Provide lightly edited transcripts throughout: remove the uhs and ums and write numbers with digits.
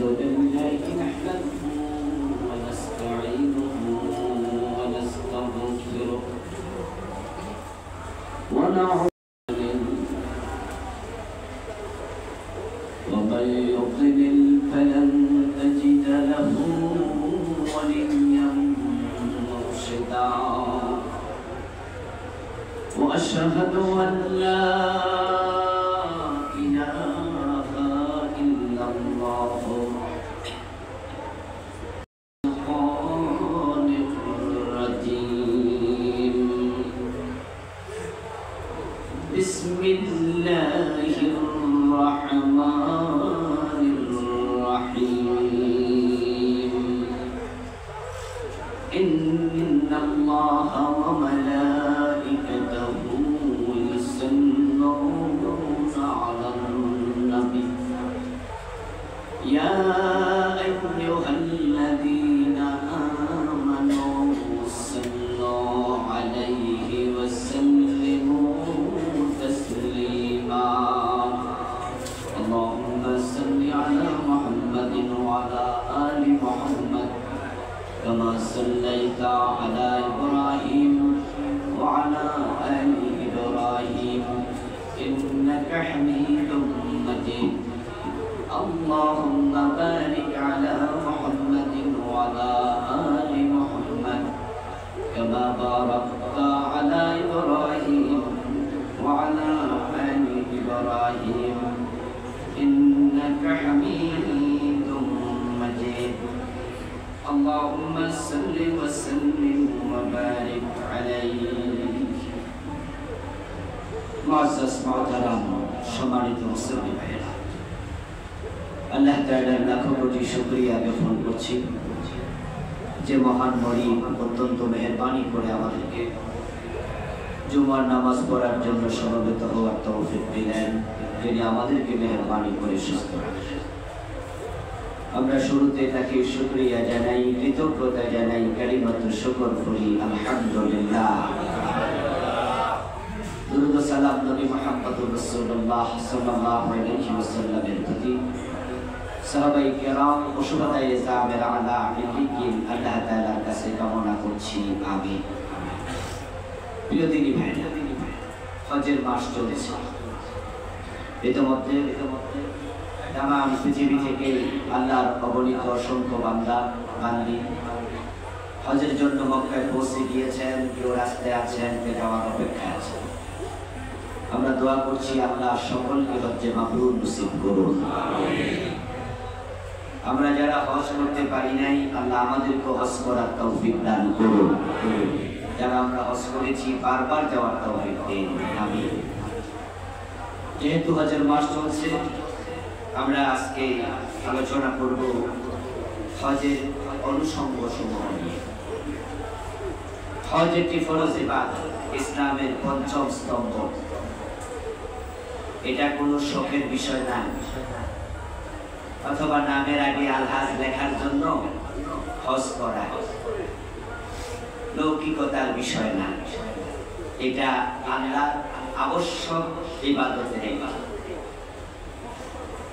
لله نحمده ونستعينه ونستغفره ونعوذ ومن يضلل فلن تجد له وليا مرشدا وأشهد أن لا إله إلا الله الخالق الرحيم بسم الله الرحمن الرحيم إن الله وملائكته يصلون على النبي يا أيها الذين آمنوا صلوا عليه وسلموا تسليما اللهم صل على محمد وعلى آل محمد كما صليت على إبراهيم وعلى آل إبراهيم إنك حميد مجيد اللهم بارك على محمد وعلى آل محمد كما باركت على إبراهيم وعلى آل إبراهيم إنك حميد مجيد اللهم صل وسلم وبارك عليه معزز محترم সম্মানিত মুসলিম ভাইরা আল্লাহ তাআলার লাখ কোটি শুকরিয়া জ্ঞাপন করছি যে মহান মরিম অত্যন্ত মেহেরবানি করে আমাদেরকে জুমার নামাজ পড়ার জন্য সমবেত হওয়ার তৌফিক দিলেন যিনি আমাদেরকে মেহেরবানি করে সুস্থ রাখেন আমরা শুরুতে তাকে শুকরিয়া জানাই কৃতজ্ঞতা জানাই কালিমাতু শুকর করি আলহামদুলিল্লাহ দুরূদ ও সালাম নবী মুহাম্মদুর রাসূলুল্লাহ সাল্লাল্লাহু আলাইহি ওয়াসাল্লামের প্রতি সাহাবায়ে কেরাম ও শুহাদায়ে জামের আলা ইল্লিকিন আল্লাহ তাআলার কাছে কামনা করছি আমিন প্রিয় দিনী ভাইরা হজের মাস চলেছে ইতিমধ্যে তামাম পৃথিবী থেকে আল্লাহর অগণিত অসংখ্য বান্দা বান্দি হজের জন্য মক্কায় পৌঁছে গিয়েছেন কেউ রাস্তায় আছেন কেউ যাওয়ার অপেক্ষায় আছেন আমরা দোয়া করছি আল্লাহ সকলকে হজ্জে মাবরুর নসিব করুন আমরা যারা হজ করতে পারি নাই আল্লাহ আমাদেরকে হজ করার তৌফিক দান করুন যারা আমরা হজ করেছি বারবার যাওয়ার তৌফিক দিন আমিন যেহেতু হজের মাস চলছে আমরা আজকে আলোচনা করব হজের অনুষঙ্গ সমূহ নিয়ে হজ একটি ফরজ ইবাদত ইসলামের পঞ্চম স্তম্ভ এটা কোনো শখের বিষয় না অথবা নামের আগে আলহাজ লেখার জন্য হজ করা লৌকিকতার বিষয় না এটা আল্লাহর আবশ্যক ইবাদতের ইবাদত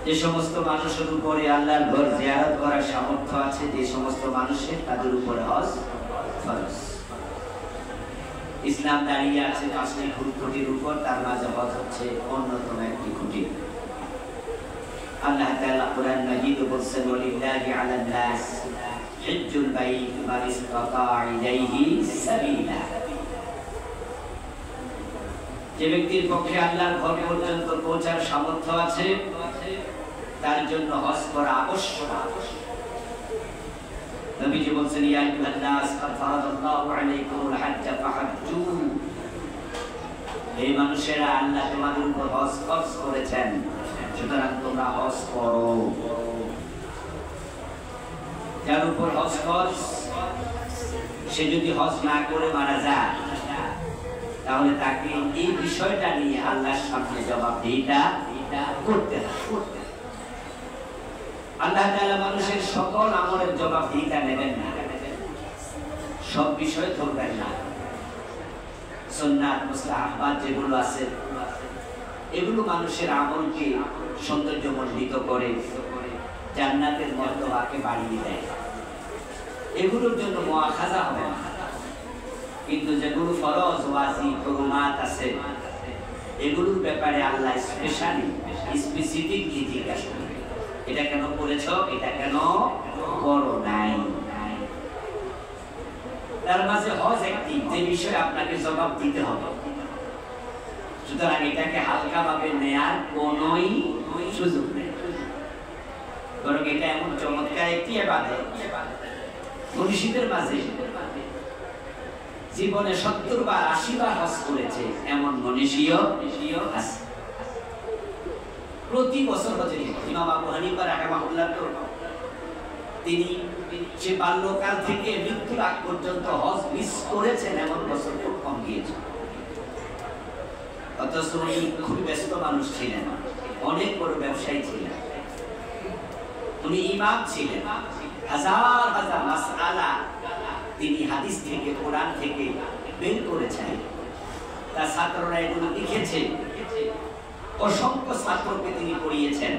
যে সমস্ত মানুষের উপরে আল্লাহর ঘর জিয়ারত করার সামর্থ্য আছে যে সমস্ত মানুষের তাদের উপরে হজ ফরজ ইসলাম দাঁড়িয়ে আছে পাঁচটি খুঁটির উপর তার মাঝে হজ হচ্ছে অন্যতম একটি খুঁটি আল্লাহ তাআলা কোরআন মাজিদে বলেছেন ওয়ালিল্লাহি আলান নাস হিজ্জুল বাইত মান ইসতাতা ইলাইহি সাবিলা যে ব্যক্তির পক্ষে আল্লাহর ঘর পর্যন্ত পৌঁছার সামর্থ্য আছে তার জন্য হজ করা আবশ্যক নবীজি বলেন ইয়া আইয়ুহান নাস ক্বাদ ফারাদাল্লাহু আলাইকুমুল হজ্জ ফাহাজ্জু হে মানুষেরা আল্লাহ তোমাদের উপর হজ ফরজ করেছেন সুতরাং তোমরা হজ করো যার উপর হজ ফরজ সে যদি হজ না করে মারা যায় তাহলে তাকে এই বিষয়টা নিয়ে আল্লাহর সামনে জবাবদিহিতা করতে হবে আল্লাহ তাআলা মানুষের সকল আমলের জবাবদিহিতা নেবেন না সব বিষয় ধরবেন না সুন্নাত মুস্তাহাবাত যেগুলো আছে এগুলো মানুষের আমলকে সৌন্দর্যমণ্ডিত করে জান্নাতের মর্তবাকে বাড়িয়ে দেয়। এগুলোর জন্য মুআখাযা হবে না, কিন্তু যেগুলো ফরজ ওয়াজিব হুরমাত আছে এগুলোর ব্যাপারে আল্লাহ স্পেসিফিকলি জিজ্ঞাসা করবে, এটা কেন করেছো, এটা কেন করো নাই। তার মাঝে হজ একটি যে বিষয়ে আপনাকে জবাব দিতে হবে, সুতরাং এটাকে হালকা ভাবে নেয়ার কোনোই সুযোগ নেই। বরং এটা এমন চমৎকার একটি ইবাদত, মনীষীদের মাঝে জীবনে 70 বার 80 বার হজ করেছে এমন মনীষীও আছে। প্রতি বছর হজে ইমাম আবু হানিফা রাহিমাহুল্লাহ তিনি সে বাল্যকাল থেকে মৃত্যুর আগ পর্যন্ত হজ মিস করেছেন এমন বছর খুব কম গিয়েছে। অথচ উনি খুবই ব্যস্ত মানুষ ছিলেন, অনেক বড় ব্যবসায়ী ছিলেন, উনি ইমাম ছিলেন, হাজার হাজার মাসআলা তিনি হাদিস থেকে কোরআন থেকে বের করেছেন। তার ছাত্ররা এগুলো লিখেছে, অসংখ্য ছাত্রকে তিনি পড়িয়েছেন,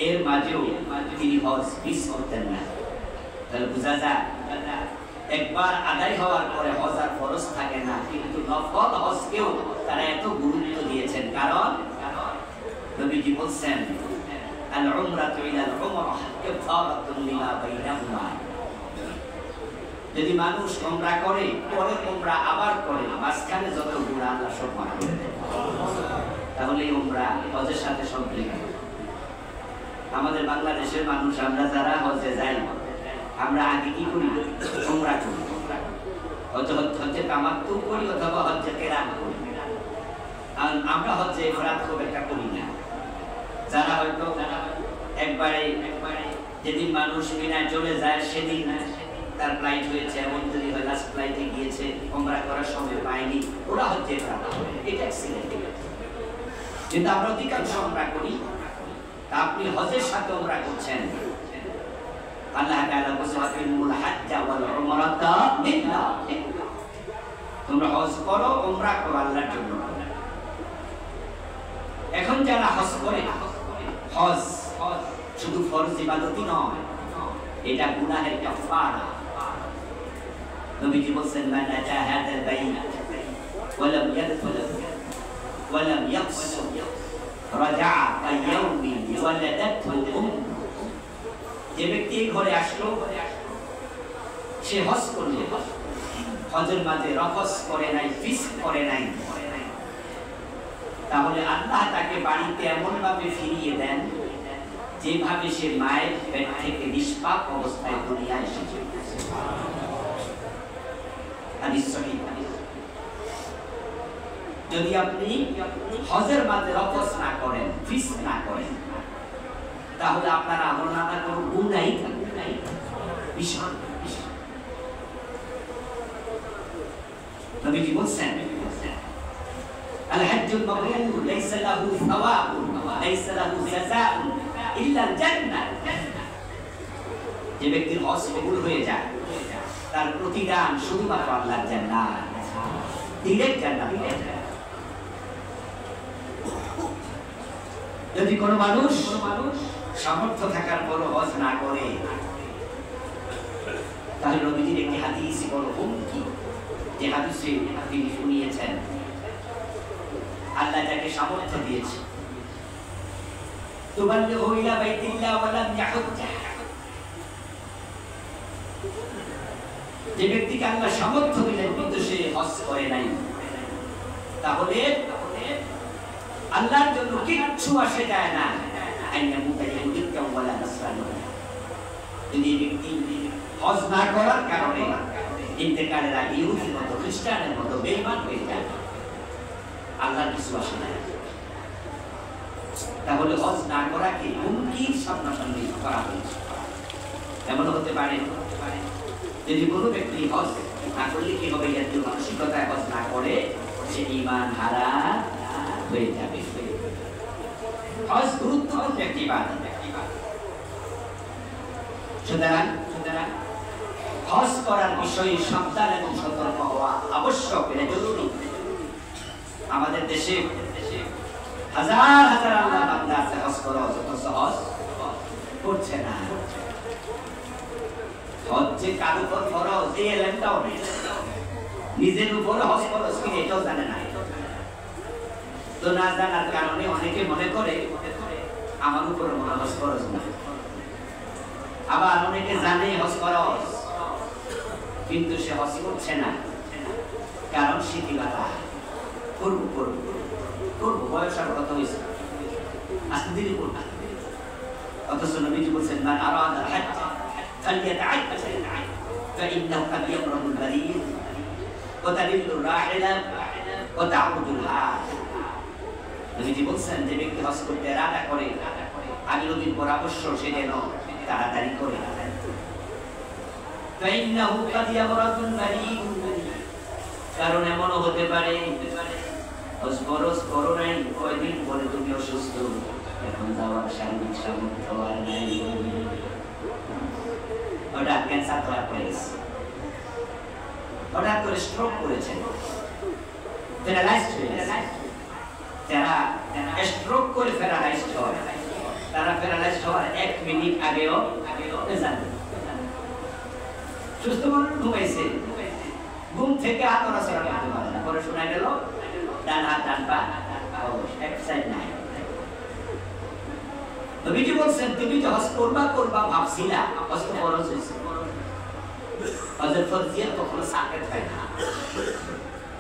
এর মাঝেও তিনি হজ মিস করতেন না। তাহলে বোঝা যায় একবার আদায় হওয়ার পরে হজ আর ফরজ থাকে না, কিন্তু নফল হজকেও তারা এত গুরুত্ব দিয়েছেন। কারণ নবীজি বলছেন আল উমরাতু ইলাল উমরাহ কাফারাতুন লিমা বাইনাহুমা। যদি মানুষ উমরা করে, পরে উমরা আবার করে, মাঝখানে যত গুনাহ আল্লাহ সব মাফ করে দেন। তাহলে উমরা হজের সাথে সম্পৃক্ত। আমাদের বাংলাদেশের মানুষ আমরা যারা হজে যাই, আমরা আগে কি করি? উমরা করি, হজ্জে তামাত্তু করি অথবা হজ্জে কিরান করি। আমরা হজ্জে ইফরাদ খুব একটা করি না। যারা হয়তো একবারে যেদিন মানুষ মিনায় চলে যায় সেদিন তার ফ্লাইট হয়েছে, এমন যদি হয় লাস্ট ফ্লাইটে গিয়েছে, উমরা করার সময় পায়নি, ওরা হজ্জে ইফরাদ করে, এটা অ্যাক্সিডেন্ট। কিন্তু আমরা অধিকাংশ উমরা করি। আপনি হজের সাথে উমরা করছেন, আল্লাহ তাআলা বলেছেন আতিমুল হাজ্জ ওয়াল উমরাতা লিল্লাহ। তোমরা হজ করো, উমরা করো আল্লাহর জন্য। এখন যারা হজ করে, হজ শুধু ফরজ ইবাদতই নয়, এটা গুনাহের কাফারা। নবীজি বলেন মান জাহাদাল বাইনা ওয়া লাম ইয়াদখুল ওয়া লাম ইয়াকসু রাজা কায়াউমি ওয়ালাদাতহু উম্মু। যে ব্যক্তি ঘরে আসলো, সে হজ করলো, হজের মাঝে রফস করে নাই, ফিস্ক করে নাই, তাহলে আল্লাহ তাকে বাড়িতে এমন ভাবে ফিরিয়ে দেন যেভাবে সে মায়ের পেট থেকে নিষ্পাপ অবস্থায় দুনিয়ায় এসেছে। হাদিস সহিহ। যদি আপনি হজের মাঝে রফস না করেন, ফিস্ক না করেন, তাহলে আপনার আমলনামা কোনো গুনাহই থাকবে না। বিশাল নবীজি বলেন আল হাজ্জুল মাবরুর লাইসা লাহু সাওয়াবুন লাইসা লাহু জাযাউন ইল্লা আল জান্নাহ। যে ব্যক্তির হজ কবুল হয়ে যায়, তার প্রতিদান শুধুমাত্র আল্লাহর জান্নাত, ডিরেক্ট জান্নাত। যদি কোনো মানুষ সামর্থ্য থাকার পরও হজ না করে, তাহলে নবীজির একটি হাদিস বড় হুমকি, যে হাদিসে তিনি শুনিয়েছেন আল্লাহ যাকে সামর্থ্য দিয়েছে, তুবাল্লিগু ইলা বাইতিল্লাহ ওয়া লাম ইয়াহুজ্জ, যে ব্যক্তিকে আল্লাহ সামর্থ্য দিলেন কিন্তু সে হজ করে নাই, তাহলে আল্লাহর জন্য কিচ্ছু আসে যায় না। যদি ব্যক্তি হজ না করার কারণে ইন্তেকালের আগে ইহুদির মতো, খ্রিস্টানের মতো বেঈমান হয়ে যায়, আল্লাহর কিছু আসে না। তাহলে হজ না করাকে হুমকির সামনাসামনি করা হয়েছে। এমন হতে পারে যদি কোনো ব্যক্তি হজ না করলে কি হবে, এর মানসিকতায় হজ না করে সে ঈমান হারা হয়ে যাবে। হজ গুরুত্বপূর্ণ একটি ইবাদত। সুতরাং হজ করার বিষয়ে সাবধান এবং সতর্ক হওয়া আবশ্যক, এটা জরুরি। আমাদের দেশে হাজার হাজার আল্লাহর বান্দা আছে হজ করা, অথচ হজ করছে না। হজ যে কার উপর ফরজ এই এলেমটাও নেই, নিজের উপর হজ ফরজ কি এটাও জানে না। তো না জানার কারণে অনেকে মনে করে আমার উপর মনে হজ ফরজ না, আবার অনেকে জানে হজ ফরজ কিন্তু সে হজ করছে না, কারণ শিথিলতা। করবো করবো করবো, বয়স আর কত হয়েছে, আজকে দিনই করবো। অথচ নবীজি বলছেন মান আরাদা আল-হজ্জ ফালইয়াতাআজ্জাল ফাইন্নাহু কাদ ইয়ামরুল বারীদ ওয়া তাদিল্লুর রাহিলা ওয়া তা'উদুল হাজ। নবীজি বলছেন যে ব্যক্তি হজ করতে ইরাদা করে আমি নবীর পরামর্শ সে যেন তাড়াতাড়ি করে, ফাইন্নাহু কাদ ইয়ামরুল বারীদ, কারণ এমনও হতে পারে হজ ফরজ করো নাই, কয়দিন পরে তুমি অসুস্থ, এখন যাওয়ার শারীরিক সামর্থ্য আর নাই, হঠাৎ ক্যান্সার ধরা পড়ে গেছে, হঠাৎ করে স্ট্রোক করেছে, প্যারালাইজড হয়ে গেছে। যারা স্ট্রোক করে প্যারালাইজড হয় তারা প্যারালাইজড হওয়ার 1 মিনিট আগেও জানে। সুস্থ মানুষ ঘুমাইছে, ঘুম থেকে হাত নড়াচড়া করতে পারে না, পরে শোনা গেল ডান হাত ডান পা এক সাইড নাই। নবীজি বলছেন তুমি যে হজ করবা করবা ভাবছিলা, হজ তো ফরজ হয়েছে। হজের ফরজিয়ত কখনো সাকেত হয় না।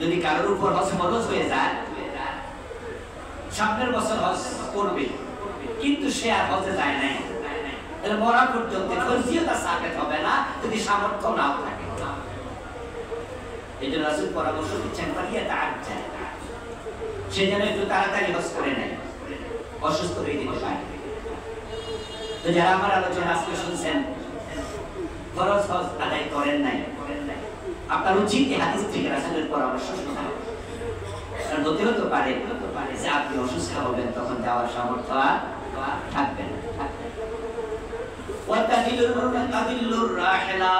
যদি কারোর উপর হজ ফরজ হয়ে যায়, সামনের বছর হজ করবে কিন্তু সে আর হজে যায় নাই, তাহলে মরা পর্যন্ত ফরজিয়ত সাকেত হবে না যদি সামর্থ্য নাও থাকে। এই জন্য রাসূল পরামর্শ দিচ্ছেন ফালইয়াতাআজ্জাল, সে যেন একটু তাড়াতাড়ি হজ করে নেয়, অসুস্থ হয়ে যেতে পারে। তো যারা আমার আলোচনা আজকে শুনছেন ফরজ হজ আদায় করেন নাই, আপনার উচিত এই হাদিস থেকে রাসূলের পরামর্শ শোনা। কারণ হতে পারে যে আপনি অসুস্থ হবেন, তখন যাওয়ার সামর্থ্য আর থাকবে না। ওয়া তাদিল্লুর রাহিলা,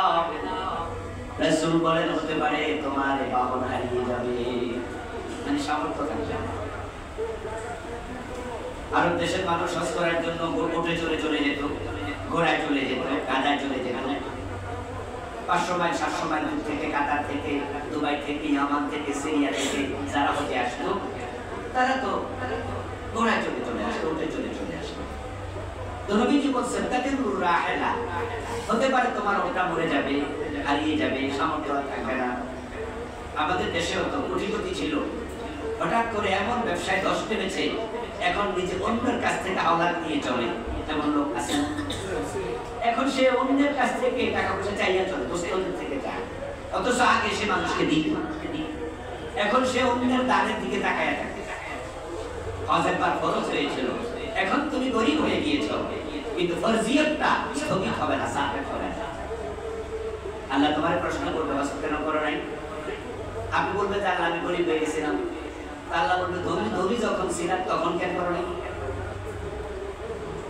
রাসূল বলেন হতে পারে তোমার বাহন হারিয়ে যাবে, মানে সামর্থ্য থাকবে না। আরব দেশের মানুষ হজ করার জন্য উঠে চলে যেত, ঘোড়ায় চলে যেত, গাধায় চলে যেত। 500 মাইল 700 মাইল দূর থেকে, কাতার থেকে, দুবাই থেকে, ইয়ামান থেকে, সিরিয়া থেকে যারা হতে আসতো তারা তো ঘোড়ায় চলে আসতো, উঠে চলে আসতো। তো নবীজি বলছেন তাদিল্লুর রাহিলা, হতে পারে তোমার ওটা মরে যাবে, হারিয়ে যাবে, সামর্থ্য থাকবে না। আমাদের দেশেও তো কোটিপতি ছিল, হঠাৎ করে এমন ব্যবসায় ধস নেমেছে, এখন নিজে অন্যের কাছ থেকে হাওলাত নিয়ে চলে, এমন লোক আছে। এখন সে অন্যের কাছ থেকে টাকা পয়সা চাইয়া চলে, দোস্তদের থেকে চায়, অথচ আগে সে মানুষকে দিত। এখন সে অন্যের দানের দিকে তাকায় থাকে। হজের বার ফরজ হয়েছিল, এখন তুমি গরিব হয়ে গিয়েছো, কিন্তু ফরজিয়তটা স্থগিত হবে না, সাকেত হবে না। আল্লাহ তোমার প্রশ্ন করবে হজ কেন করো নাই? আপনি বলবেন যে আল্লাহ আমি গরিব হয়ে গেছিলাম। আল্লাহ বলবে ধনী যখন ছিলাম তখন কেন করো নাই?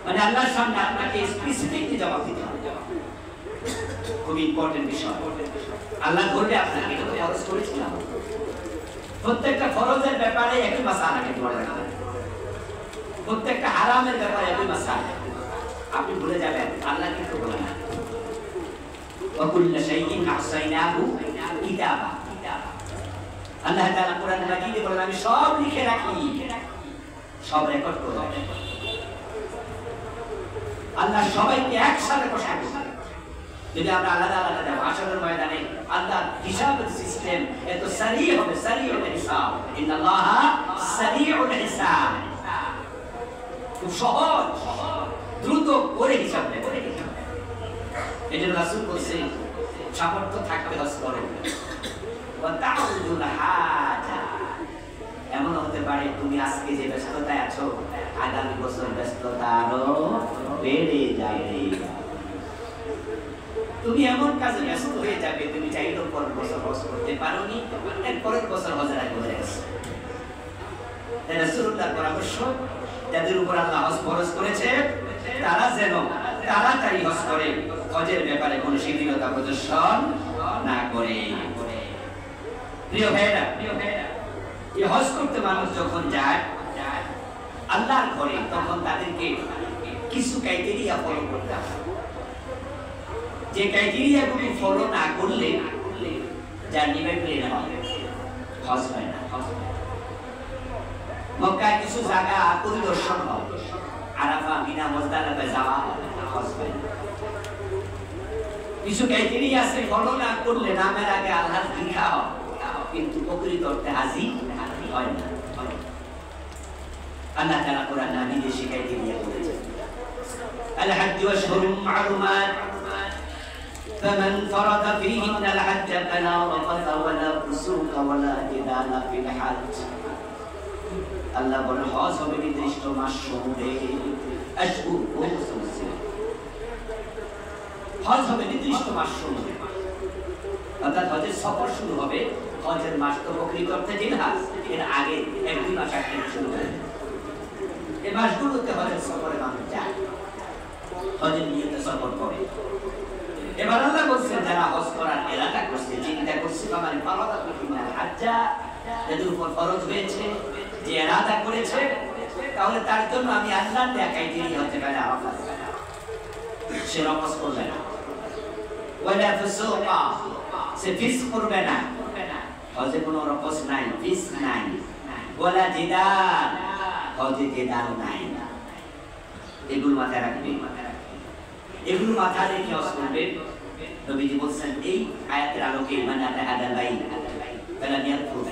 মানে আল্লাহর সামনে আপনাকে স্পেসিফিকলি জবাব দিতে হবে। খুব ইম্পর্টেন্ট বিষয়। আল্লাহ ধরবে আপনাকে, এটা তো ফরজ করেছিলাম। প্রত্যেকটা ফরজের ব্যাপারে একই মাসআলাকে মনে রাখবেন, প্রত্যেকটা হারামের ব্যাপারে একই মাসআলা। আপনি ভুলে যাবেন, আল্লাহ কিন্তু বলে না ওয়া কুল্লু শাইইন আহসাইনাহু কিতাবা। আল্লাহ তাআলা কোরআন মাজিদে বলেন আমি সব লিখে রাখি, সব রেকর্ড করে রাখি। আল্লাহ সবাইকে একসাথে বসায় দিয়েছেন। যদি আমরা আলাদা আলাদা যাব হাশরের ময়দানে, আল্লাহর হিসাবের সিস্টেম এত সারি হবে, সারিউল হিসাব। ইন্নাল্লাহা সারিউল হিসাব, খুব সহজ, দ্রুত করে হিসাব নেবে। এই জন্য রাসূল বলছেন সামর্থ্য থাকতে হজ করো। ওয়া তাউদুল হাজা, এমন হতে পারে তুমি আজকে যে ব্যস্ততায় আছো, আগামী বছর ব্যস্ততা আরো বেড়ে যাবে। তুমি এমন কাজে ব্যস্ত হয়ে যাবে, তুমি চাইলেও পরের বছর হজ করতে পারোনি, এর পরের বছর হজের আগে হয়ে গেছে। তাই রাসূলুল্লাহর পরামর্শ, যাদের উপর আল্লাহ হজ ফরজ করেছে তারা যেন তাড়াতাড়ি হজ করে, হজের ব্যাপারে কোনো শিথিলতা প্রদর্শন না করে। প্রিয় ভাইরা, এই হজ করতে মানুষ যখন যায় আল্লাহর ঘরে, তখন তাদেরকে কিছু ক্রাইটেরিয়া ফলো করতে হবে, যে ক্রাইটেরিয়াগুলি ফলো না করলে জার্নি বাই প্লেন হয়, হজ হয় না। মক্কায় কিছু জায়গা পরিদর্শন হয়, আরাফা, মিনা, মুজদালিফায় যাওয়া হয়, হজ হয় না। কিছু ক্রাইটেরিয়া আছে, ফলো না করলে নামের আগে আল্লাহর লিখা হয় কিন্তু প্রকৃত অর্থে হাজি হয় না। আল্লাহ তাআলা কোরআন নাজিলে শিখাইতে দিয়ে বলেছেন, আল হাজ্জু আশহুরুম মা'লুমাত ফামান ফারাদা ফীহিন্নাল হাজ্জ ফালা রাফাথা ওয়ালা ফুসুকা ওয়ালা জিদালা ফিল হাজ্জ। আল্লাহ বলেন হজ হবে নির্দিষ্ট মাস সমূহে, আশহুর হজ হবে নির্দিষ্ট মাস সমূহে, অর্থাৎ হজের সফর শুরু হবে, হজের মাস তো প্রকৃত অর্থে জিলহজ, এর আগে 1-2 মাস আগে শুরু হবে। এই মাসগুলোতে হজের সফরে মানুষ যায়, হজের নিয়তে সফর করে। এবার আল্লাহ বলছেন যারা হজ করার ইরাদা করছে, চিন্তা করছে, মানে ফারাদা ফিহিন্নাল হাজ্জা, যাদের উপর ফরজ হয়েছে, যে ইরাদা করেছে, তাহলে তার জন্য আমি আল্লাহর দেয়া ক্রাইটেরিয়া হতে পারে আরাফা, সে রফস করবে না, ওয়ালা ফুসুকা, সে ফিসক করবে না, হজে কোনো রফস নাই, ফিসক নাই, ওয়ালা জিদাল, হজে জিদাল নাই, এগুলো মাথায় রাখবে। এগুলো মাথায় রেখে হজ করবে। নবীজি বলছেন এই আয়াতের আলোকে, মানে আদাল বাই ফালাম ইয়ারফুস,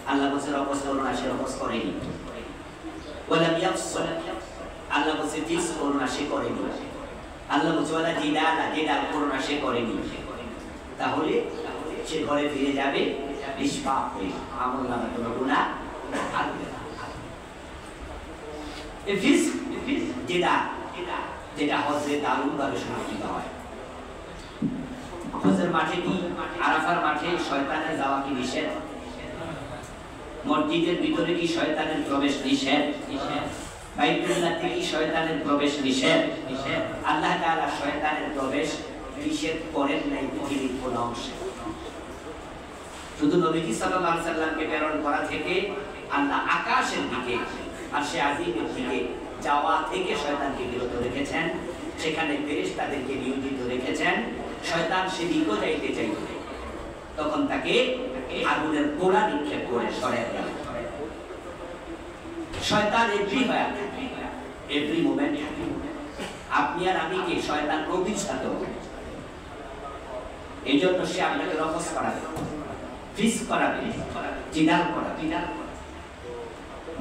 আল্লাহ বলছে রফস করো না, সে রফস করেনি। ওয়ালাম ইয়াফসুল, আল্লাহ বলছে ফিসক করো না, সে করেনি। আল্লাহ বলছে ওয়ালা জিদাল, জিদাল করো না, সে করেনি। তাহলে সে ঘরে ফিরে যাবে নিষ্পাপ হয়ে, আমলনামায় কোনো গুনাহ থাকবে না। এই ফিসক, জিদাল, যেটা হজে দারুণভাবে সমর্থিত হয়। হজের মাঠে কি, আরাফার মাঠে শয়তানের যাওয়া কি নিষেধ? মসজিদের ভিতরে কি শয়তানের প্রবেশ নিষেধ? বাইতুল্লাহতে কি শয়তানের প্রবেশ নিষেধ? আল্লাহ তাআলা শয়তানের প্রবেশ নিষেধ করেন নাই পৃথিবীর কোন অংশে। শুধু নবীজি সাল্লাল্লাহু আলাইহি সাল্লামকে প্রেরণ করা থেকে আল্লাহ আকাশের দিকে, আরশে আজিমের দিকে যাওয়া থেকে শয়তানকে বিরত রেখেছেন, সেখানে ফেরেশতাদেরকে নিয়োজিত রেখেছেন। শয়তান সেদিকেও যাইতে চাইত, তখন তাকে আগুনের গোলা নিক্ষেপ করে সরাই দেওয়া। শয়তান এভরি হয়, এভরি মোমেন্ট। আপনি আর আমি কে শয়তান প্রতিষ্ঠাত, এই জন্য সে আপনাকে রফস করাবে, ফিসক করাবে, জিদাল করাবে।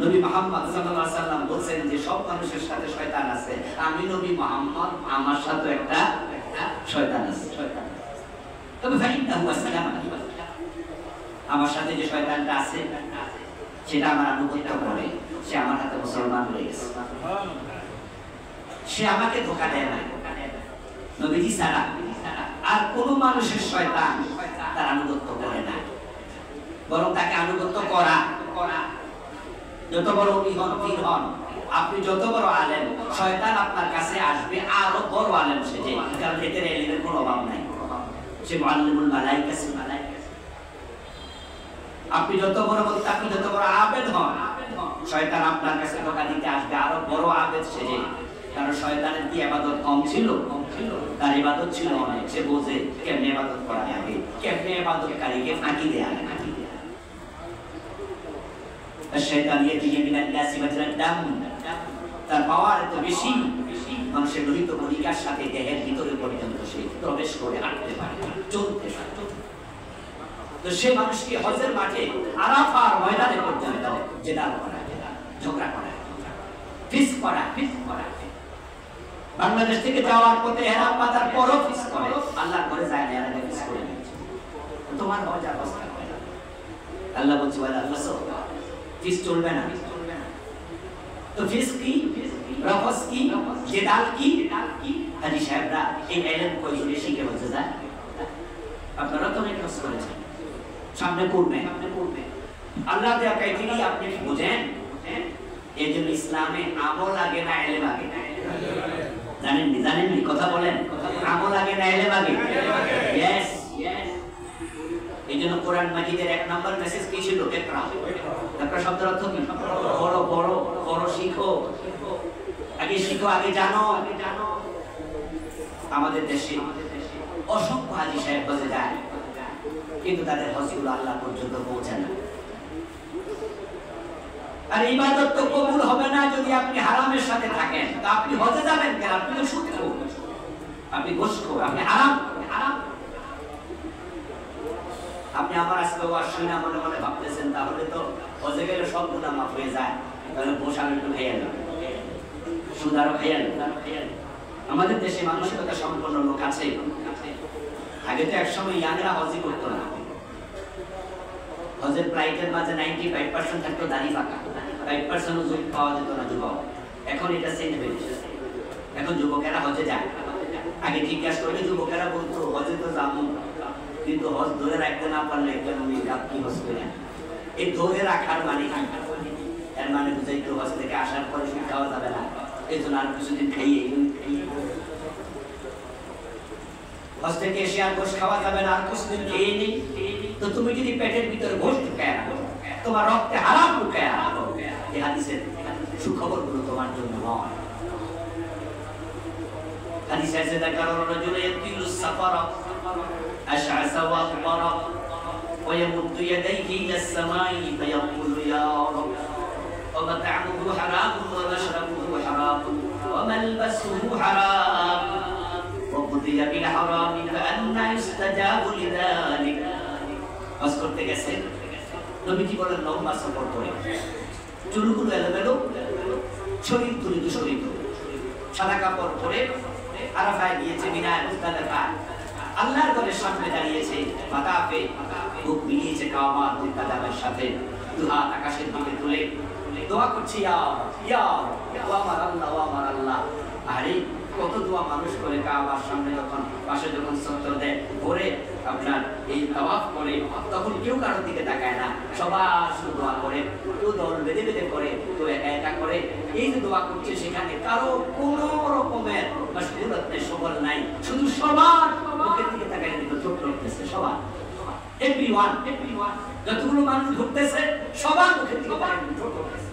নবী মুহাম্মদ সাল্লাল্লাহু আলাইহি সাল্লাম বলেন যে সব মানুষের সাথে শয়তান আছে, আমি নবী মুহাম্মদ, আমার সাথে একটা শয়তান আছে। তবে ফাইন্নাহু আসসালাম, আমার সাথে যে শয়তানটা আছে সেটা আমার আনুগত্য করে, সে আমার হাতে মুসলমান হয়ে গেছে, সে আমাকে ধোঁকা দেয় না। নবীজি ছাড়া আর কোন মানুষের শয়তান তার আনুগত্য করে না, বরং তাকে আনুগত্য করা। যত বড় হন, পীর হন, আপনি যত বড় আলেম, শয়তান আপনার কাছে আসবে আরো বড় আলেম সেজে, কারণ এদের ইলমের কোনো অভাব নাই, সে মুআল্লিমুল মালায়েকা। আপনি যত বড় মুত্তাকি, যত বড় আবেদ হন, শয়তান আপনার কাছে ধোঁকা দিতে আসবে আরো বড় আবেদ সেজে, কারণ শয়তানের কি ইবাদত কম ছিল? তার ইবাদত ছিল অনেক। সে বোঝে কেমনে ইবাদত করা লাগে, কেমনে ইবাদতকারীকে ফাঁকি দেয়া লাগে। শয়তান ইয়াতিহি মিনান নাসি মাজরাদ দাম, তার পাওয়ার এত বেশি, মানুষের লোহিত কণিকার সাথে দেহের ভিতরে পর্যন্ত সে প্রবেশ করে হাঁটতে পারে, চলতে পারে। তো সে মানুষকে হজের মাঠে আরাফার ময়দানে পর্যন্ত জেদাল করা, ঝগড়া করা, ফিসক করা। বাংলাদেশ থেকে যাওয়ার পথে এহরাম বাঁধার পরও ফিসক করে, আল্লাহর ঘরে যায় না, এরা ফিসক করে নিয়েছে। তোমার হজ অবস্থা হয় না। আল্লাহ বলছে ওয়ালা ফাসুক, ফিসক চলবে না। তো ফিসক কি, রফস কি, জেদাল কি? হাজী সাহেবরা এই ইলম কই শিখে বলতে যায়, আপনারা তো অনেক কষ্ট করেছেন, সামনে করবেন। আল্লাহ দেয়া ক্রাইটেরিয়া আপনি কি বুঝেন? এই জন্য ইসলামে আমল আগে না ইলম আগে? জানেননি? কথা বলেন, আমল আগে না ইলম আগে? ইয়েস। এই জন্য কোরআন মাজিদের 1 নম্বর মেসেজ কি ছিল? ইকরা। ইকরা শব্দের অর্থ কি? বড় শিখো। আগে শিখো, আগে জানো। আমাদের দেশে অসংখ্য হাজী সাহেব হজে যায়, কিন্তু তাদের হজগুলো আল্লাহ পর্যন্ত পৌঁছে না। আর ইবাদত তো কবুল হবে না যদি আপনি হারামের সাথে থাকেন। তা আপনি হজে যাবেন কেন? আপনি তো সুদখোর, আপনি ঘুষখোর, আপনি হারাম। আপনি আমার আজকে ওয়াজ শুনে মনে মনে ভাবতেছেন তাহলে তো হজে গেলে সব গুনাহ মাফ হয়ে যায়, তাহলে পোশাক একটু খেয়ে নেন, সুদ আরো খেয়ে নেন। আমাদের দেশে মানসিকতা সম্পন্ন লোক আছে। আগে তো একসময় ইয়াংরা হজই করতো না। হজের ফ্লাইটের মাঝে 95% থাকতো দাড়ি পাকা, 5% যুবক পাওয়া যেত না যুবক। এখন এটা চেঞ্জ হয়েছে, এখন যুবকেরা হজে যায়। আগে জিজ্ঞাসা করলে যুবকেরা বলতো হজে তো যাবো, কিন্তু হজ ধরে রাখতে না পারলে কেন কি হজ করে। এই ধরে রাখার মানে কি? এর মানে বুঝাইতো হজ থেকে আসার পরে সুদ খাওয়া যাবে না, এই জন্য আর কিছুদিন খাইয়ে। হজ থেকে এসে আর গোশ খাওয়া যাবে না, আর কিছুদিন খেয়ে নেই। তো তুমি যদি পেটের ভিতরে গোশ ঢুকায় রাখো, তোমার রক্তে হারাম ঢুকায় রাখো, এই হাদিসের সুখবর গুলো তোমার জন্য নয়। হাদিস আছে দেখার রাজুল ইয়াতিলুস সাফারা আশআসা ওয়া আকবারা ওয়া ইয়ামুদ্দু ইয়াদাইহি ইলাস সামাই ফায়াকুলু ইয়া রাব ওয়া মাত'আমুহু হারাম ওয়া মাশরাবুহু হারাম ওয়া মালবাসুহু হারাম ওয়া কুদিয়া বিল হারাম ফাআন্না ইস্তাজাবু লিযালিক। হজ করতে গেছে, নবীজি বলেন লম্বা সফর করে, চুলগুলো এলোমেলো, শরীর তুলে দূষিত, সাদা কাপড় পরে আরাফায় গিয়েছে, মিনায় মুজদালিফা আল্লাহর ঘরের সামনে দাঁড়িয়েছে, মাতাফে বুক মিলিয়েছে কাবা মুকাদ্দামের সাথে, দুহাত আকাশের দিকে তুলে দোয়া করছে, ইয়া ইয়া ওয়া আমার আল্লাহ, ওয়া আমার আল্লাহ। আরে কত দোয়া মানুষ করে কাবার সামনে, যখন পাশে যখন সত্তর দেয় করে আপনার এই তাওয়াফ করে, তখন কেউ কারোর দিকে তাকায় না, সবার শুধু দোয়া করে, কেউ দল বেঁধে বেঁধে করে, কেউ একা একা করে। এই যে দোয়া করছে সেখানে কারো কোনো রকমের মাশগুলাত নেই, সবল নাই, শুধু সবার মুখের দিকে তাকায় দিকে চোখ রাখতেছে, সবার এভরিওয়ান যতগুলো মানুষ ঢুকতেছে সবার মুখের দিকে তাকায় দিকে চোখ রাখতেছে,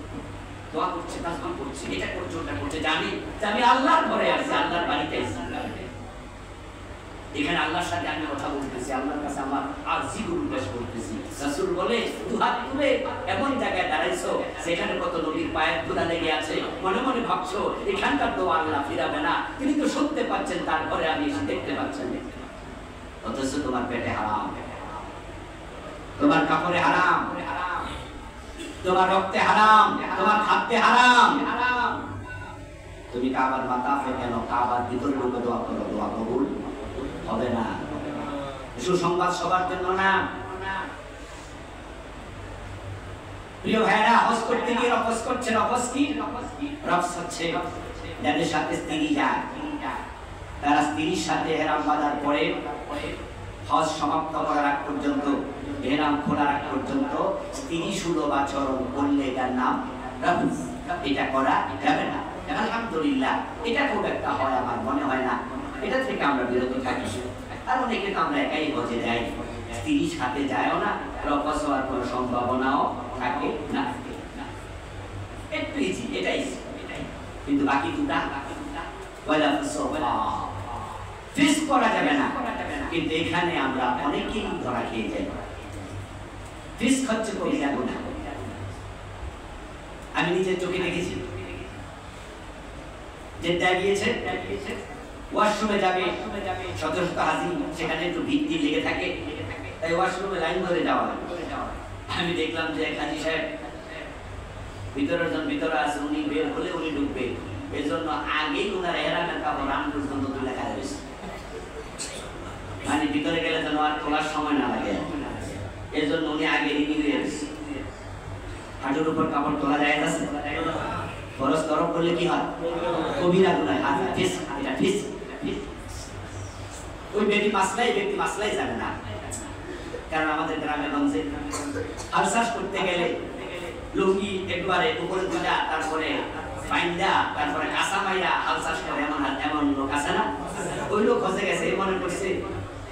দোয়া করছে, তাসবিহ করছে, এটা করছে, ওটা করছে। জানি যে আমি আল্লাহর ঘরে আছি, আল্লাহর বাড়িতে আছি, এখানে আল্লাহর সাথে আমি কথা বলতেছি, আল্লাহর কাছে আমার আরজি পেশ করতেছি। রাসূল বলে দুহাত তুলে এমন জায়গায় দাঁড়াইছো সেখানে কত নবীর পায়ের ধুলা লেগে আছে, মনে মনে ভাবছো এখানকার দোয়া আল্লাহ ফিরাবে না, তিনি তো শুনতে পাচ্ছেন, তারপরে আমি এসে দেখতে পাচ্ছেন, অথচ তোমার পেটে হারাম, তোমার কাপড়ে হারাম, তোমার রক্তে হারাম, তোমার খাদ্যে হারাম। তুমি কাবার মাতাফে কেন? কাবার ভিতরে ঢুকে দোয়া করো, দোয়া কবুল হবে না। সুসংবাদ সবার জন্য না। প্রিয় ভাইরা, হজ করতে গিয়ে রফস করছে। রফস কি? রফস হচ্ছে যাদের সাথে স্ত্রী যায়, তারা স্ত্রীর সাথে ইহরাম বাঁধার পরে হজ সমাপ্ত করার আগ পর্যন্ত, ইহরাম খোলার আগ পর্যন্ত স্ত্রী সুলভ আচরণ করলে এটার নাম রফস। এটা করা যাবে না। আলহামদুলিল্লাহ, এটা খুব একটা হয় আমার মনে হয় না, এটা থেকে আমরা বিরত থাকি। আর অনেকে তো আমরা একাই হজে যাই, স্ত্রীর সাথে যায়ও না, রফস হওয়ার কোনো সম্ভাবনাও থাকে না। একটু ইজি, এটাই। কিন্তু বাকি দুটা ফিস করা যাবে না। কিন্তু এখানে আমরা অনেকেই ধরা খেয়ে যাই। ফিস হচ্ছে কবিরা গুনাহ। আমি নিজের চোখে দেখেছি, জেদ্দা গিয়েছে, ওয়াশরুমে যাবে, শত শত হাজি, সেখানে একটু ভিড় লেগে থাকে, তাই ওয়াশরুমে লাইন ধরে যাওয়া লাগে। আমি দেখলাম যে এক হাজি সাহেব ভিতরের জন ভিতরে আছে, উনি বের হলে উনি ঢুকবে, এর জন্য আগেই ওনার এহরামের কাপড় রান পর্যন্ত তুলে রাখা হয়েছে, মানে ভিতরে গেলে যেন আর তোলার সময় না লাগে, এর জন্য উনি আগে রেডি হয়ে গেছে। হাঁটুর উপর কাপড় তোলা যায় আছে, ফরজ তরফ করলে কি হয়? কবিরা গুনাহ, হাদিস ফিস, এটা ফিস। ওই ব্যক্তি মাসলাই জানে না, কারণ আমাদের গ্রামে গঞ্জে হালসাস করতে গেলে লুঙ্গি একবারে উপরে দুটা, তারপরে ফাইন্দা, তারপরে কাঁচা মাইরা হালসাস করে, এমন লোক আছে না? ওই লোক হজে গেছে, মনে করছে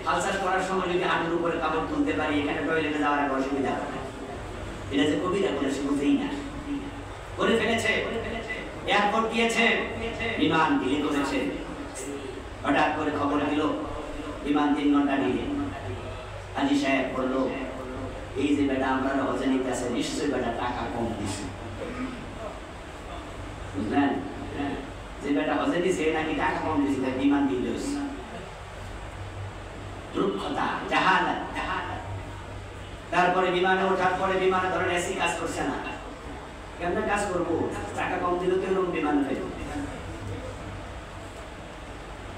হালসাস করার সময় যদি হাঁটুর উপরে কাপড় তুলতে পারি, এখানে টয়লেটে যাওয়ার একটা অসুবিধা হবে। এটা যে কবিরা গুনাহ সে বুঝেই না, করে ফেলেছে। এয়ারপোর্ট গিয়েছে, বিমান ডিলে করেছে। হঠাৎ করে খবর দিল বিমান 3 ঘন্টা ডিলে। হাজী সাহেব বলল, এই যে বেটা আমরা হজে নিতে আসে, নিশ্চয়ই বেটা টাকা কম দিছে। বুঝলেন, যে বেটা হজে দিছে নাকি টাকা কম দিছে, তাই বিমান ডিলে হয়েছে। রূপকথা, জাহালাত। তারপরে বিমানে ওঠার পরে বিমানে ধরেন এসি কাজ করছে না, কেমনে কাজ করবো? টাকা কম দিল তো এরকম বিমান ফেলবো।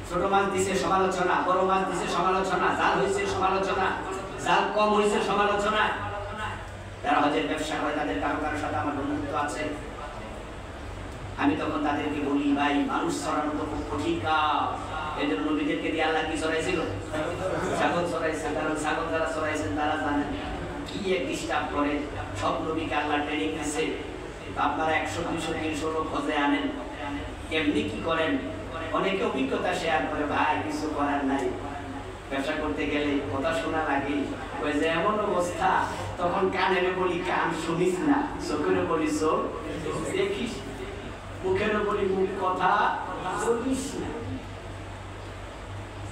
ছোট মাছ দিছে সমালোচনা, বড় মাছ দিছে সমালোচনা, জাল হয়েছে সমালোচনা, জাল কম হয়েছে সমালোচনা। যারা হজের ব্যবসা করে তাদের কারো কারোর সাথে আমার বন্ধুত্ব আছে। আমি তখন তাদেরকে বলি, ভাই মানুষ ছড়ানো তো খুব কঠিন কাজ। এই জন্য নবীদেরকে দিয়ে আল্লাহ কি ছড়াইছিল? ছাগল ছড়াইছে। কারণ ছাগল যারা ছড়াইছেন তারা জানেন কি এক ডিস্টার্ব করে। সব নবীকে আল্লাহ ট্রেনিং দিছে। আপনারা 100, 200, 300 লোক হজে আনেন, এমনি কি করেন? অনেকে অভিজ্ঞতা শেয়ার করে, ভাই কিছু করার নাই, ব্যবসা করতে গেলে কথা শোনা লাগে। ওই যে এমন অবস্থা, তখন কানেরে বলি কান শুনিস না, চোখের বলি চোখ দেখিস, মুখের বলি মুখ কথা বলিস না।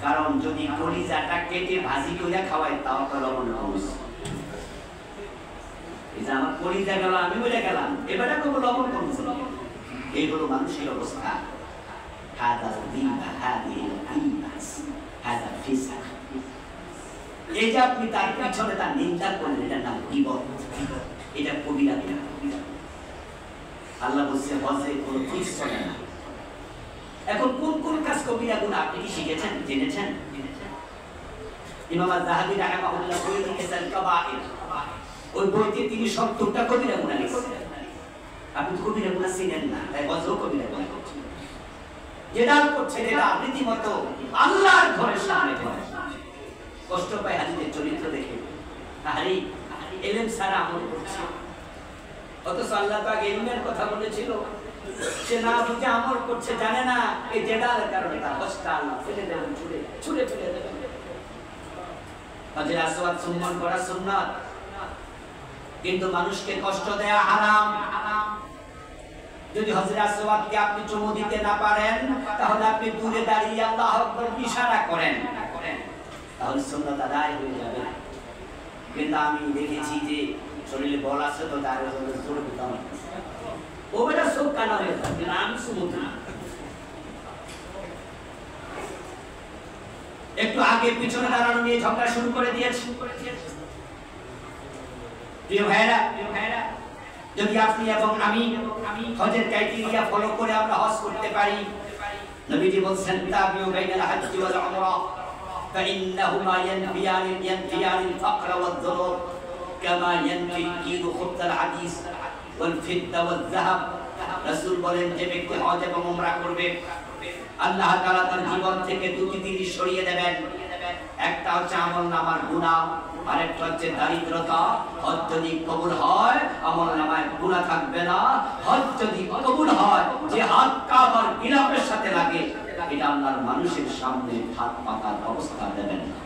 কারণ যদি কলিজাটা কেটে ভাজি করে খাওয়াই, তাও তো লবণ কমিস। এই যে আমার কলিজা গেল, আমি বলে গেলাম, এবারে কোনো লবণ কমিস। এইগুলো মানুষের অবস্থা। এই যে আপনি তার পিছনে তার নিন্দা করলেন, এটার নাম গীবত। এটা কবিরা গুনাহ। আল্লাহ বলছে হজে কোনো ফিক্স চলে না। এখন কোন কোন কাজ কবিরা গুনাহ আপনি কি শিখেছেন, জেনেছেন? ইমাম আয-যাহাবী রাহিমাহুল্লাহ বই লিখেছেন কাবায়ের। ওই বইতে তিনি 70টা কবিরা গুনাহ লিখেছেন। আপনি কবিরা গুনাহ চিনেন না, তাই হজও কবিরা গুনাহ করছেন। যেটা করছে যেটা রীতিমতো আল্লাহর ঘরের সামনে করে। কষ্ট পায় হাজীদের চরিত্র দেখে। আরে ইলম ছাড়া আমল করছে, অথচ আল্লাহ পাক ইলমের কথা বলেছিল, সে না বুঝে আমল করছে, জানে না এই জেদালের কারণে তার কষ্ট আল্লাহ ফেলে দেবেন, ছুঁড়ে ফেলে দেবেন। হজের আসওয়াদ চুম্বন করা সুন্নাত, কিন্তু মানুষকে কষ্ট দেয়া হারাম। যদি হজরে আসওয়াদকে আপনি চুমু দিতে না পারেন, তাহলে আপনি দূরে দাঁড়িয়ে আল্লাহু আকবার ইশারা করেন, তাহলে সুন্নাত আদায় হয়ে যাবে। কিন্তু আমি দেখেছি যে শরীরে বল আছে তো তার জোরে দিতাম, ও বেটা সব কানা হয়ে যায়, কিন্তু আমি চুমু দিই। একটু আগে পিছনে দাঁড়ানো নিয়ে ঝগড়া শুরু করে দিয়েছি। প্রিয় ভাইরা, যদি আপনি এবং আমি হজের ক্রাইটেরিয়া ফলো করে আমরা হজ করতে পারি, নবীজি বলেন তাবিউ বাইনাল হজ্জি ওয়াল উমরা ফাইন্নাহুমা ইয়ানফিয়ানিল ফাকর ওয়াদ যুনুব কামা ইয়ানফি কিলু খুবতাল হাদিস ওয়াল ফিদ্দা ওয়াল যাহাব। রাসূল বলেন, যে ব্যক্তি হজ এবং উমরা করবে, আল্লাহ তাআলা তার জীবন থেকে দুটি জিনিস সরিয়ে দেবেন। একটা হচ্ছে আমলনামার গুনাহ, আরেকটা হচ্ছে দারিদ্রতা। হজ যদি কবুল হয়, আমলনামায় গুনাহ থাকবে না। হজ যদি কবুল হয়, যে হাত কাবার গিলাফের সাথে লাগে, এটা আল্লাহর মানুষের সামনে হাত পাতার অবস্থা দেবেন না।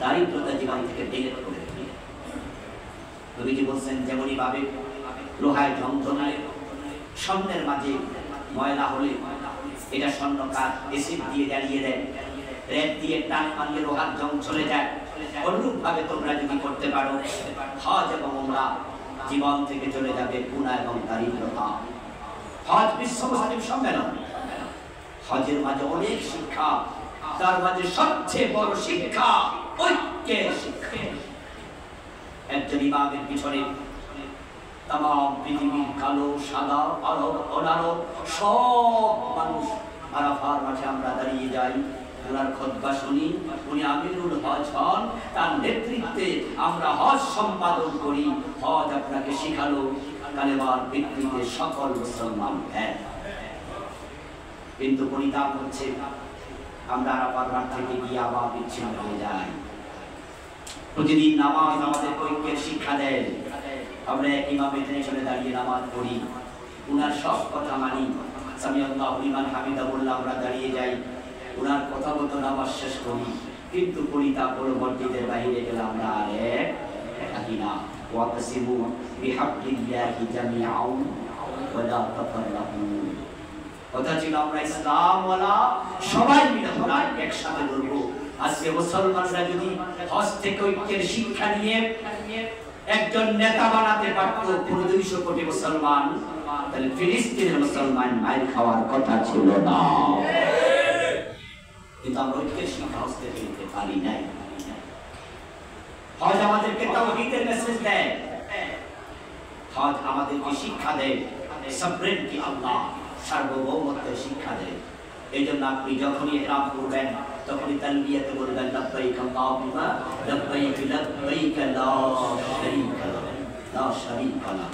দারিদ্রতা জীবন থেকে ডিলিট করে দেবেন। নবীজি বলেন, যেমনই ভাবে লোহায় ঝনঝনায় স্বর্ণের মাঝে ময়লা হলে এটা স্বর্ণ কাঠ এসিড দিয়ে জ্বালিয়ে দেয়, রেত দিয়ে টান মারলে লোহার জং চলে যায়। অনুরূপ ভাবে তোমরা যদি করতে পারো, হজ এবং উমরা জীবন থেকে চলে যাবে গুনাহ এবং দারিদ্রতা। হজ বিশ্ব মুসলিম সম্মেলন, হজের মাঝে অনেক শিক্ষা, তার মাঝে সবচেয়ে বড় শিক্ষা ঐক্যের শিক্ষা। একজন ইমামের পিছনে তামাম পৃথিবীর কালো সাদা আরব অনারব সব মানুষ আরাফার মাঠে আমরা দাঁড়িয়ে যাই, ওনার খুতবা শুনি, উনি আমিরুল হজ হন, তার নেতৃত্বে আমরা হজ সম্পাদন করি। হজ আপনাকে শিখালো কালেমার ভিত্তিতে সকল মুসলমান এক। কিন্তু পরিতাপ হচ্ছে আমরা আরাফার মাঠ থেকে গিয়ে আবার বিচ্ছিন্ন হয়ে যাই। প্রতিদিন নামাজ আমাদের ঐক্যের শিক্ষা দেয়। আমরা এক ইমামের পেছনে দাঁড়িয়ে নামাজ পড়ি, উনার সব কথা মানি, সামিআল্লাহু লিমান হামিদা বললে আমরা দাঁড়িয়ে যাই, উনার কথা মতো নামাজ শেষ করি। কিন্তু পরিতাপ হলো মসজিদের বাইরে গেলে আমরা আর এক থাকি না। ওয়াতাসিমু বিহাবলিল্লাহি জামিআন ওয়ালা তাফাররাকু। কথা ছিল আমরা ইসলামওয়ালা সবাই মিলে কোরআন একসাথে ধরব। আজকে মুসলমানরা যদি হজ থেকে ঐক্যের শিক্ষা নিয়ে একজন নেতা বানাতে পারত 200 কোটি মুসলমান, তাহলে ফিলিস্তিনের মুসলমান মাইর খাওয়ার কথা ছিল না। কিন্তু আমরা ঐক্যের শিক্ষা হজ থেকে নিতে পারি নাই। হজ আমাদেরকে তাওহীদের মেসেজ দেয়, হজ আমাদেরকে শিক্ষা দেয় সবরেনটি, আল্লাহ সার্বভৌমত্বের শিক্ষা দেয়। এই জন্য আপনি যখনই ইহরাম করবেন তখনই তালবিয়াতে বলবেন লাব্বাইক আল্লাহুম্মা লাব্বাইক লাব্বাইক লা শারীকা লাক, লা শারীকা লাক।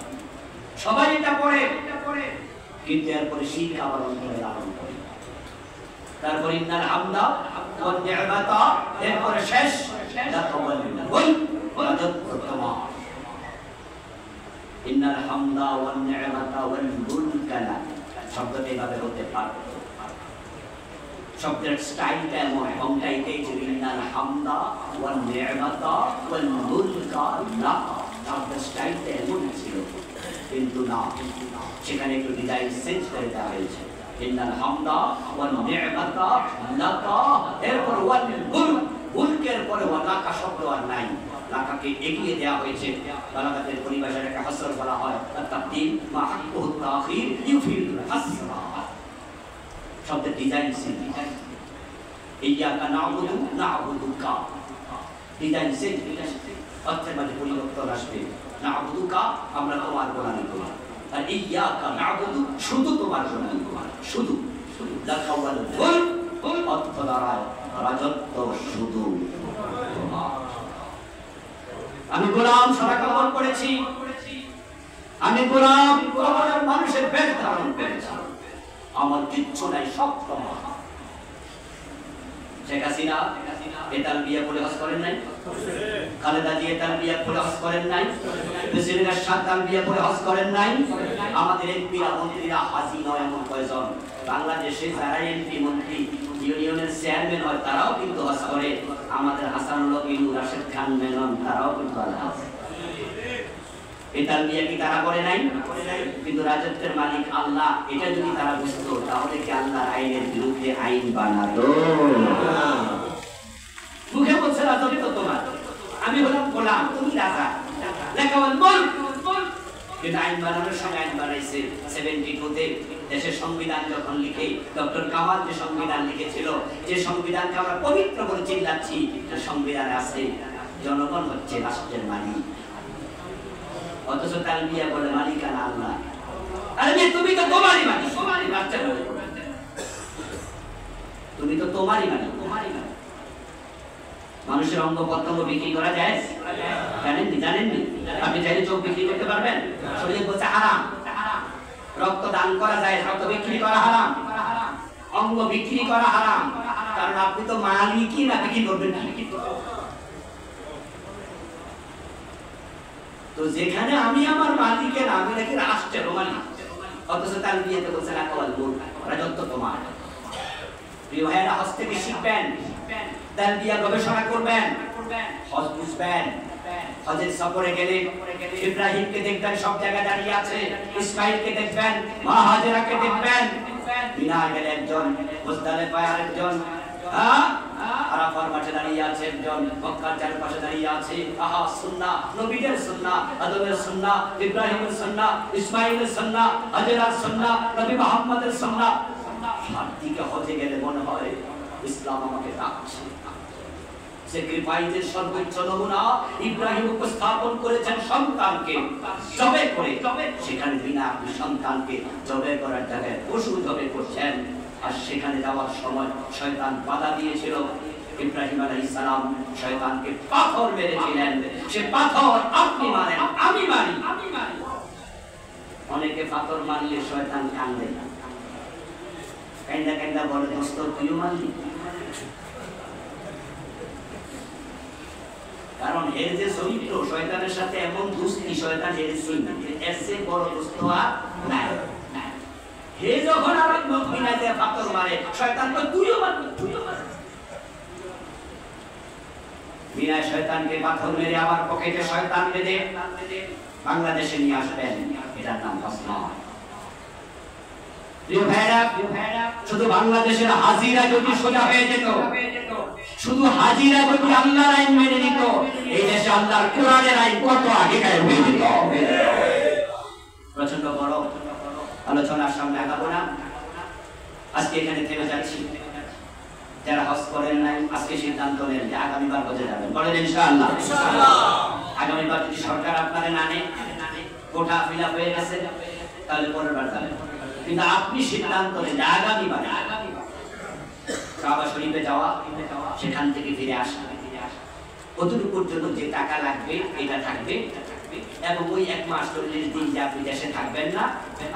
সবাই এটা পড়ে, কিন্তু এরপরে শিক্ষা আবার অন্তরে লালন করে। তারপর ইন্নাল হামদা ওয়ান নি'মাতা, এরপরে শেষ লাকা ওয়াল মুলক তোমার। ইন্নাল হামদা ওয়ান নি'মাতা ওয়াল মুলক লাক, শব্দটা এভাবে হতে পারে। শব্দের স্টাইলটা এমন, ঢংটাইতেই যে ইন্নাল হামদা ওয়ান নি'মাতা ওয়াল মুলক লাক, শব্দের স্টাইলটা এমন ছিল। কিন্তু না, সেখানে একটু ডিজাইন চেঞ্জ করে দেওয়া হয়েছে। ইন্নাল হামদা ওয়ান নি'মাতা লাকা, এরপর ওয়াল মুলক, মুলকের পরে ওয়া লাকা শব্দ আর নাই, লাকাকে এগিয়ে দেওয়া হয়েছে। বালাগাতের পরিভাষায় একটা হাসর বলা হয়, তাকদীম মা হাক্কুহু তাখির ইউফিদুল হাসরা। শব্দের ডিজাইন চেঞ্জ, ইয়্যাকা না'বুদু না'বুদুকা, ডিজাইন চেঞ্জ, অর্থের মাঝে পরিবর্তন আসবে। না'বুদুকা আমরা তোমার গোলামি করি, আর ইয়্যাকা না'বুদু শুধু তোমার গোলামি করি, শুধু। লাকা ওয়াল মুলক অর্থ দাঁড়ায় রাজত্ব শুধু তোমার। আমি গোলাম সারা কবর করেছি, আমি গোলাম কবরের মানুষের বেশ ধারণ করেছি, আমার কিচ্ছু নাই, সব তোমার। শেখ হাসিনা এ তালবিয়া পড়ে হজ করেন নাই? খালেদা জিয়া তালবিয়া পড়ে হজ করেন নাই? প্রেসিডেন্ট এরশাদ তালবিয়া পড়ে হজ করেন নাই? আমাদের এমপিরা মন্ত্রীরা হাজি নয় এমন কয়জন? বাংলাদেশে যারা এমপি মন্ত্রী ইউনিয়নের চেয়ারম্যান হয় তারাও কিন্তু হজ করে। আমাদের হাসানুল হক ইনু, রাশেদ খান মেনন, তারাও কিন্তু হজ। এই তালবিয়া কি তারা করে নাই? কিন্তু রাজত্বের মালিক আল্লাহ, এটা যদি তারা বুঝতো তাহলে কি আল্লাহর আইনের বিরুদ্ধে আইন বানাতো? মুখে বলছে রাজত্ব তোমার, আমি হলাম গোলাম, তুমি রাজা। লাকা ওয়াল মুলক, কিন্তু আইন বানানোর সময় আইন বানাইছে 72-তে। দেশের সংবিধান যখন লিখে ডক্টর কামাল যে সংবিধান লিখেছিল, যে সংবিধানকে আমরা পবিত্র বলে চিল্লাচ্ছি, সংবিধানে আছে জনগণ হচ্ছে রাষ্ট্রের মালিক, অথচ তালবিয়া বলে মালিকানা আল্লাহ। আরে তুমি তো তোমারই মালিক, তোমারই বাচ্চা বলে, তুমি তো তোমারই মালিক, তোমারই মালিক। মানুষের অঙ্গ প্রত্যঙ্গ বিক্রি করা যায়? জানেননি? জানেননি? আপনি চাইলে চোখ বিক্রি করতে পারবেন? শরীর বলছে হারাম। রক্ত দান করা যায়, রক্ত বিক্রি করা হারাম, অঙ্গ বিক্রি করা হারাম, কারণ আপনি তো মালিকই না, বিক্রি করবেন কি? তো যেখানে আমি আমার মালিকের, আমি নাকি রাষ্ট্রের মালিক, অথচ তালবিয়াতে বলছে লাকা ওয়াল মুলক, রাজত্ব তোমার। প্রিয় ভাইয়েরা, হজ থেকে শিখবেন, তালবিয়া গবেষণা করবেন, হজ বুঝবেন। হজের সফরে গেলে ইব্রাহিমকে দেখবেন সব জায়গায় দাঁড়িয়ে আছে, ইসমাইলকে দেখবেন, মা হাজেরাকে দেখবেন। মিনায় গেলে একজন, মুজদালিফায় আরেকজন, আরাফার মাঠে দাঁড়িয়ে আছে একজন, মক্কার চারপাশে দাঁড়িয়ে আছে। আহা, সুন্নাহ, নবীদের সুন্নাহ, আদমের সুন্নাহ, ইব্রাহিমের সুন্নাহ, ইসমাইলের সুন্নাহ, হাজেরার সুন্নাহ, নবী মুহাম্মদের সুন্নাহ। সাতদিকে হজে গেলে মনে হয় ইসলাম আমাকে ডাকছে। স্যাক্রিফাইসের সর্বোচ্চ নমুনা ইব্রাহিম উপস্থাপন করেছেন সন্তানকে জবে করে। সেখানে বিনা আপনি সন্তানকে জবে করার জায়গায় পশু জবে করছেন। আর সেখানে যাওয়ার সময় শয়তান বাধা দিয়েছিল। ইব্রাহিম আলাইহিস সালাম শয়তানকে পাথর মেরেছিলেন। সে পাথর আপনি মারেন, আমি মারি। অনেকে পাথর মারলে শয়তান কান্দে, কান্দা কান্দা বলে, দোস্ত তুইও মারলি। কারণ এর যে চরিত্র, শয়তানের সাথে এমন দুস্তি, শয়তান এর চিন্তা, এর চেয়ে বড় দোস্ত আর নাই। হে যখন আর মুমিনাতে পাথর মারে, শয়তান কয় তুইও মারবি, তুইও মারবি। বিনা শয়তানকে পাথর মেরে আবার পকেটে শয়তান বেঁধে বাংলাদেশে নিয়ে আসবেন, এটার নাম হজ নয়। প্রিয় ভাইরা, শুধু বাংলাদেশের হাজিরা যদি সোজা হয়ে যেত, শুধু হাজিরা যদি আল্লাহর আইন মেনে নিত, এই দেশে আল্লাহর কোরআনের আইন কত আগে গায়ে হয়ে যেত। প্রচন্ড বড় আলোচনার সামনে আগাবো না, আজকে এখানে থেমে যাচ্ছি। যারা হজ করেন নাই আজকে সিদ্ধান্ত নেন যে আগামীবার হজে যাবেন, বলেন ইনশাআল্লাহ। আগামীবার যদি সরকার আপনারে না নেয়, কোটা ফিল আপ হয়ে গেছে, তাহলে পরের বার যাবেন। কিন্তু আপনি সিদ্ধান্ত নেন আগামীবার কাবা শরীফে যাওয়া, সেখান থেকে ফিরে আসা, কতটুকুর জন্য যে টাকা লাগবে এটা থাকবে, এবং ওই 1 মাস 40 দিন যে আপনি দেশে থাকবেন না,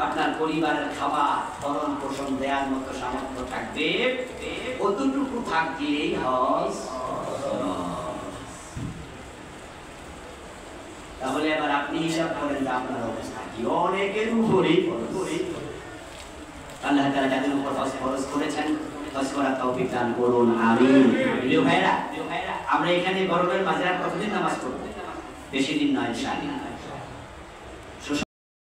আপনার পরিবারের খাবার ভরণ পোষণ দেওয়ার মতো সামর্থ্য থাকবে, কতটুকু থাকলেই হজ। তাহলে এবার আপনি হিসাব করেন যে আপনার অবস্থা কি, অনেকের উপরেই আল্লাহ তাআলা যাদের উপর হজ ফরজ করেছেন, হজ করার তৌফিক দান করুন, আমিন। প্রিয় ভাইরা, আমরা এখানে গরমের মাঝে আর কতদিন নামাজ পড়ব? বেশি দিন নয়, ইনশাআল্লাহ।